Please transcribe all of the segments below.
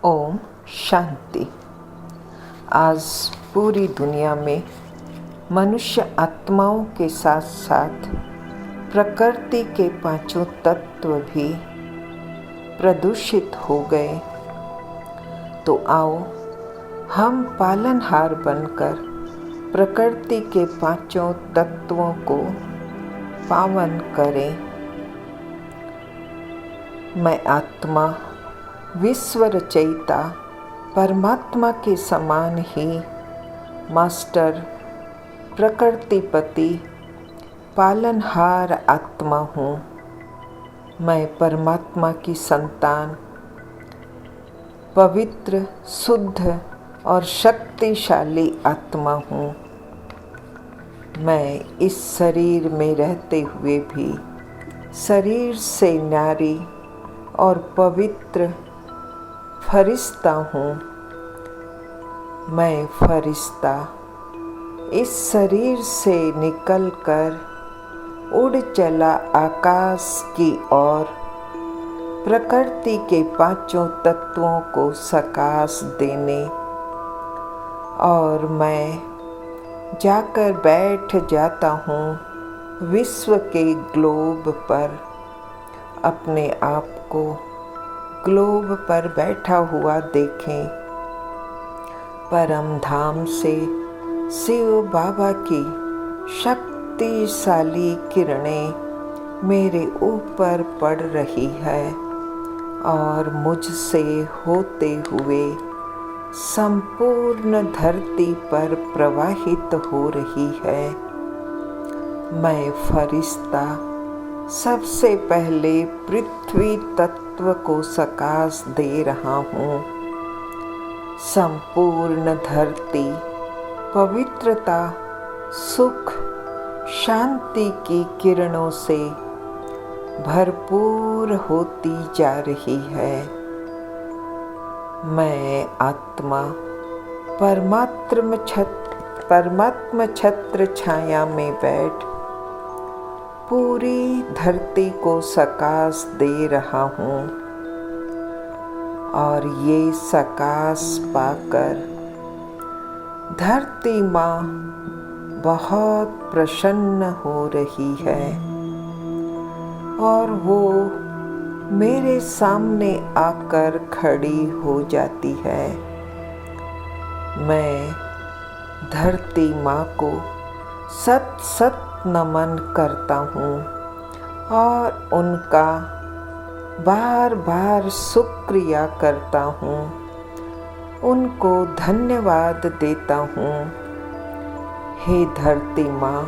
ओम शांति। आज पूरी दुनिया में मनुष्य आत्माओं के साथ साथ प्रकृति के पांचों तत्व भी प्रदूषित हो गए। तो आओ हम पालनहार बनकर प्रकृति के पांचों तत्वों को पावन करें। मैं आत्मा विश्व रचयिता परमात्मा के समान ही मास्टर प्रकृतिपति पालनहार आत्मा हूँ। मैं परमात्मा की संतान, पवित्र, शुद्ध और शक्तिशाली आत्मा हूँ। मैं इस शरीर में रहते हुए भी शरीर से नारी और पवित्र फरिश्ता हूँ। मैं फरिश्ता इस शरीर से निकलकर उड़ चला आकाश की ओर, प्रकृति के पांचों तत्वों को सकाश देने, और मैं जाकर बैठ जाता हूँ विश्व के ग्लोब पर। अपने आप को ग्लोब पर बैठा हुआ देखें। परम धाम से शिव बाबा की शक्तिशाली किरणें मेरे ऊपर पड़ रही है और मुझसे होते हुए संपूर्ण धरती पर प्रवाहित हो रही है। मैं फरिश्ता सबसे पहले पृथ्वी तत्व को सकाश दे रहा हूँ। संपूर्ण धरती पवित्रता, सुख, शांति की किरणों से भरपूर होती जा रही है। मैं आत्मा परमात्म छत्र छाया में बैठ पूरी धरती को सकाश दे रहा हूँ, और ये सकाश पाकर धरती माँ बहुत प्रसन्न हो रही है और वो मेरे सामने आकर खड़ी हो जाती है। मैं धरती माँ को सत सत नमन करता हूँ और उनका बार बार शुक्रिया करता हूँ, उनको धन्यवाद देता हूँ। हे धरती माँ,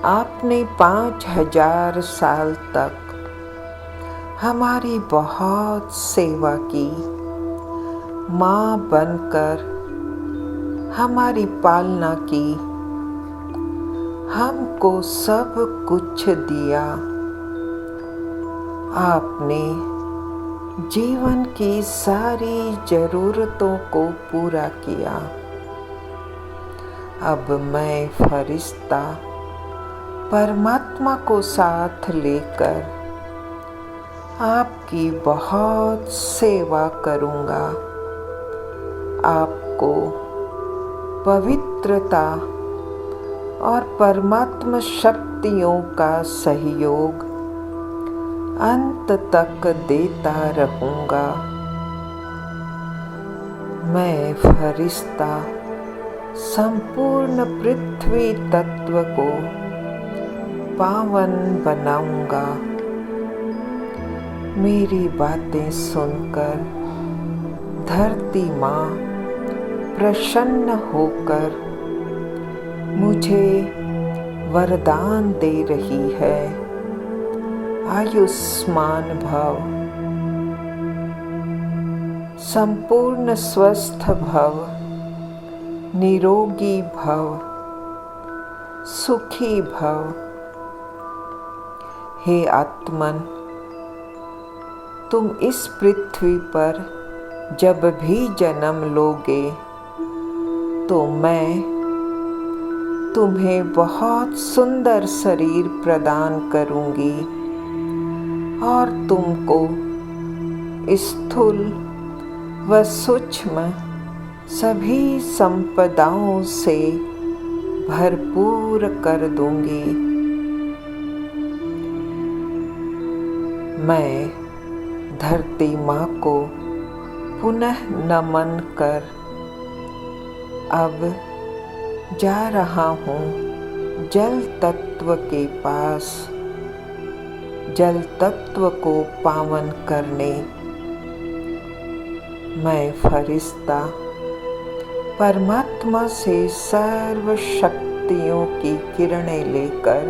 आपने 5000 साल तक हमारी बहुत सेवा की। माँ बनकर हमारी पालना की, हमको सब कुछ दिया। आपने जीवन की सारी जरूरतों को पूरा किया। अब मैं फरिश्ता परमात्मा को साथ लेकर आपकी बहुत सेवा करूँगा। आपको पवित्रता और परमात्मा शक्तियों का सहयोग अंत तक देता रहूँगा। मैं फरिश्ता संपूर्ण पृथ्वी तत्व को पावन बनाऊँगा। मेरी बातें सुनकर धरती माँ प्रसन्न होकर मुझे वरदान दे रही है। आयुष्मान भव, संपूर्ण स्वस्थ भव, निरोगी भव, सुखी भव। हे आत्मन, तुम इस पृथ्वी पर जब भी जन्म लोगे तो मैं तुम्हें बहुत सुंदर शरीर प्रदान करूंगी और तुमको स्थूल व सूक्ष्म सभी संपदाओं से भरपूर कर दूंगी। मैं धरती माँ को पुनः नमन कर अब जा रहा हूँ जल तत्व के पास, जल तत्व को पावन करने। मैं फरिश्ता परमात्मा से सर्व शक्तियों की किरणें लेकर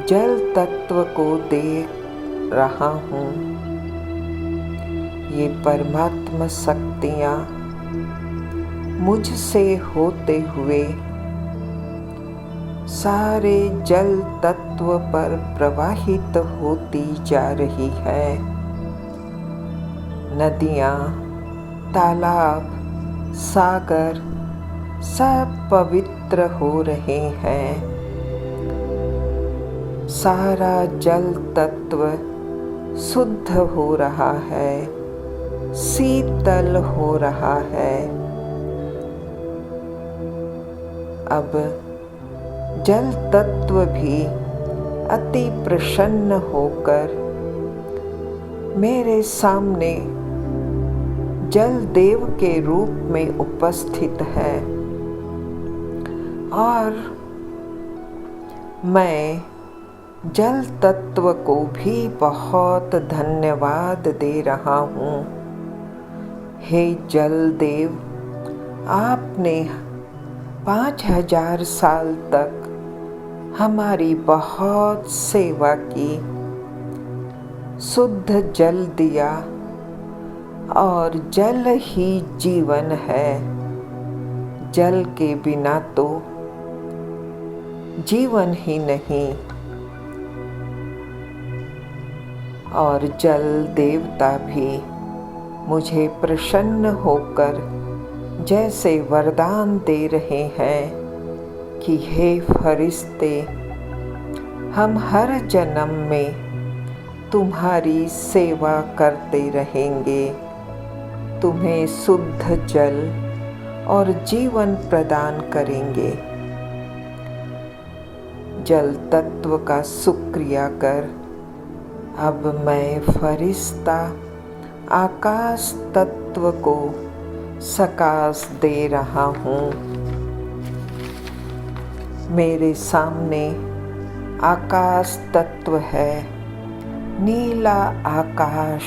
जल तत्व को देख रहा हूँ। ये परमात्मा शक्तियाँ मुझसे होते हुए सारे जल तत्व पर प्रवाहित होती जा रही है। नदियाँ, तालाब, सागर सब पवित्र हो रहे हैं। सारा जल तत्व शुद्ध हो रहा है, शीतल हो रहा है। अब जल तत्व भी अति प्रसन्न होकर मेरे सामने जल देव के रूप में उपस्थित है और मैं जल तत्व को भी बहुत धन्यवाद दे रहा हूँ। हे जल देव, आपने 5000 साल तक हमारी बहुत सेवा की, शुद्ध जल दिया और जल ही जीवन है। जल के बिना तो जीवन ही नहीं। और जल देवता भी मुझे प्रसन्न होकर जैसे वरदान दे रहे हैं कि हे फरिश्ते, हम हर जन्म में तुम्हारी सेवा करते रहेंगे, तुम्हें शुद्ध जल और जीवन प्रदान करेंगे। जल तत्व का शुक्रिया कर अब मैं फरिश्ता आकाश तत्व को सकाश दे रहा हूँ। मेरे सामने आकाश तत्व है, नीला आकाश।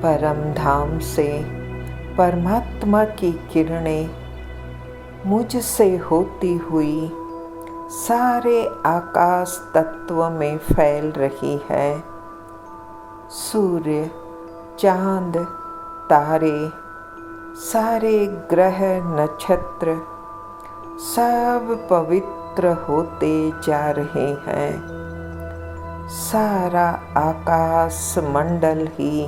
परम धाम से परमात्मा की किरणें मुझसे होती हुई सारे आकाश तत्व में फैल रही है। सूर्य, चांद, तारे, सारे ग्रह नक्षत्र सब पवित्र होते जा रहे हैं। सारा आकाश मंडल ही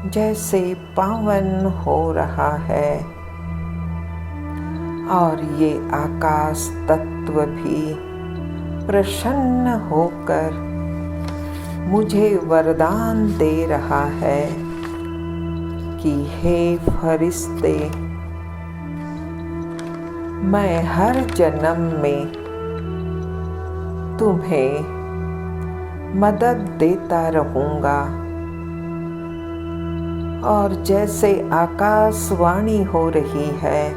जैसे पावन हो रहा है और ये आकाश तत्व भी प्रसन्न होकर मुझे वरदान दे रहा है कि हे फरिश्ते, मैं हर जन्म में तुम्हें मदद देता रहूँगा। और जैसे आकाशवाणी हो रही है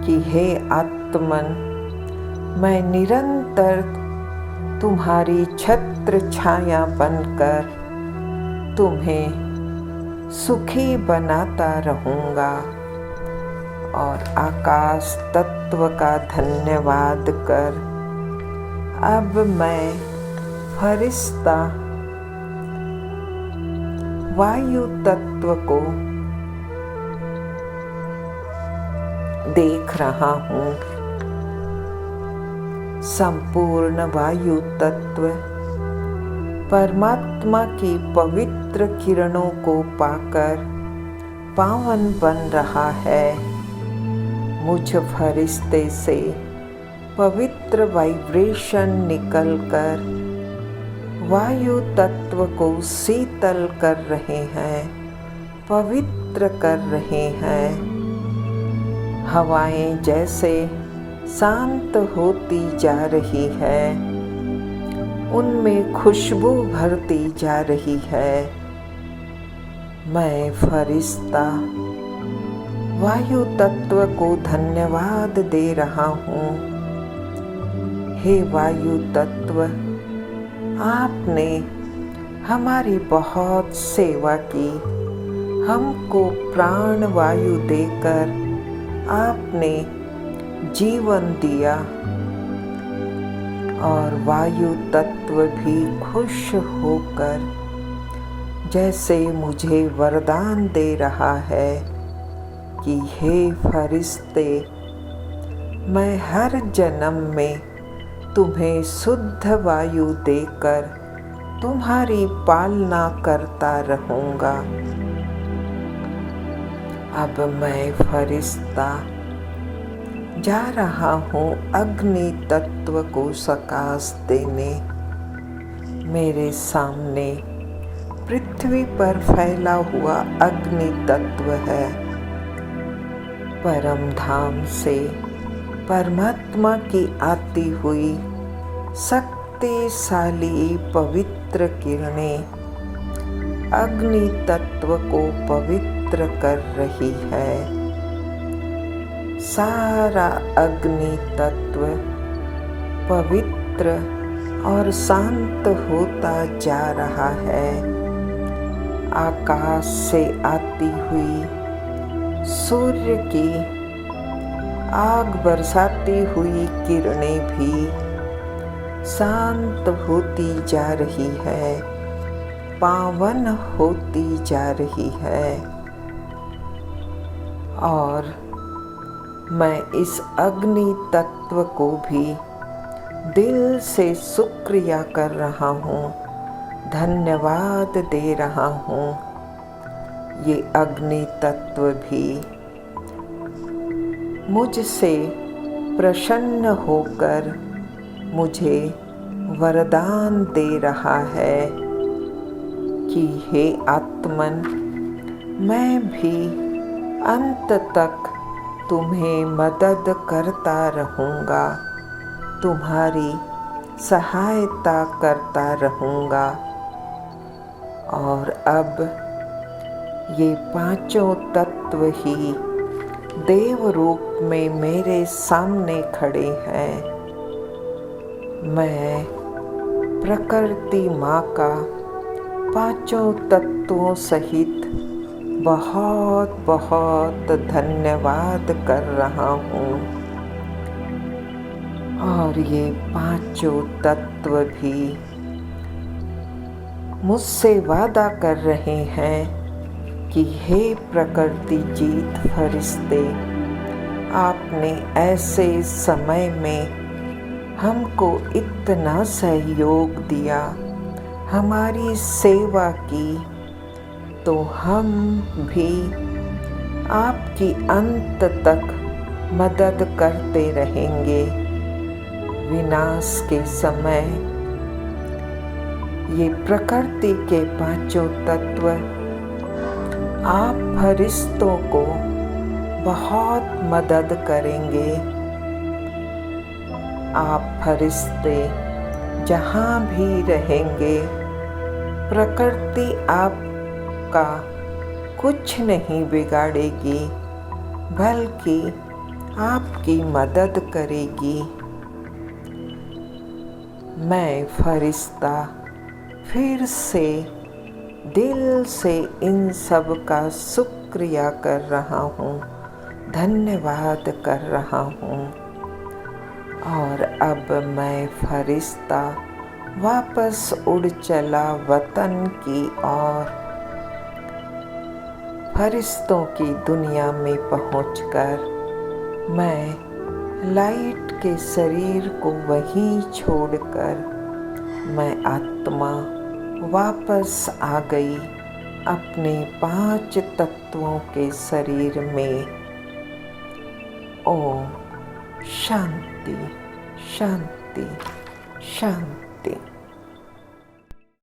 कि हे आत्मन, मैं निरंतर तुम्हारी छत्र छाया बनकर तुम्हें सुखी बनाता रहूँगा। और आकाश तत्व का धन्यवाद कर अब मैं फरिश्ता वायु तत्व को देख रहा हूँ। संपूर्ण वायु तत्व परमात्मा की पवित्र किरणों को पाकर पावन बन रहा है। मुझ फरिश्ते से पवित्र वाइब्रेशन निकलकर वायु तत्व को शीतल कर रहे हैं। पवित्र कर रहे हैं। हवाएं जैसे शांत होती जा रही है, उनमें खुशबू भरती जा रही है। मैं फरिश्ता वायु तत्व को धन्यवाद दे रहा हूँ। हे वायु तत्व, आपने हमारी बहुत सेवा की। हमको प्राण वायु देकर आपने जीवन दिया और वायु तत्व भी खुश होकर जैसे मुझे वरदान दे रहा है कि हे फरिश्ते, मैं हर जन्म में तुम्हें शुद्ध वायु देकर तुम्हारी पालना करता रहूँगा। अब मैं फरिश्ता जा रहा हूँ अग्नि तत्व को सकाश देने। मेरे सामने पृथ्वी पर फैला हुआ अग्नि तत्व है। परम धाम से परमात्मा की आती हुई शक्तिशाली पवित्र किरणें अग्नि तत्व को पवित्र कर रही है। सारा अग्नि तत्व पवित्र और शांत होता जा रहा है। आकाश से आती हुई सूर्य की आग बरसाती हुई किरणें भी शांत होती जा रही है, पावन होती जा रही है। और मैं इस अग्नि तत्व को भी दिल से शुक्रिया कर रहा हूँ, धन्यवाद दे रहा हूँ। ये अग्नि तत्व भी मुझसे प्रसन्न होकर मुझे वरदान दे रहा है कि हे आत्मन, मैं भी अंत तक तुम्हें मदद करता रहूँगा, तुम्हारी सहायता करता रहूँगा। और अब ये पांचों तत्व ही देव रूप में मेरे सामने खड़े हैं। मैं प्रकृति माँ का पांचों तत्वों सहित बहुत बहुत धन्यवाद कर रहा हूँ। और ये पांचों तत्व भी मुझसे वादा कर रहे हैं कि हे प्रकृति जीत फरिश्ते, आपने ऐसे समय में हमको इतना सहयोग दिया, हमारी सेवा की, तो हम भी आपकी अंत तक मदद करते रहेंगे। विनाश के समय ये प्रकृति के पांचों तत्व आप फरिश्तों को बहुत मदद करेंगे। आप फरिश्ते जहाँ भी रहेंगे, प्रकृति आपका कुछ नहीं बिगाड़ेगी, बल्कि आपकी मदद करेगी। मैं फरिश्ता फिर से दिल से इन सब का शुक्रिया कर रहा हूँ, धन्यवाद कर रहा हूँ। और अब मैं फरिश्ता वापस उड़ चला वतन की ओर। फरिश्तों की दुनिया में पहुंचकर मैं लाइट के शरीर को वहीं छोड़कर मैं आत्मा वापस आ गई अपने 5 तत्वों के शरीर में। ओम शांति शांति शांति।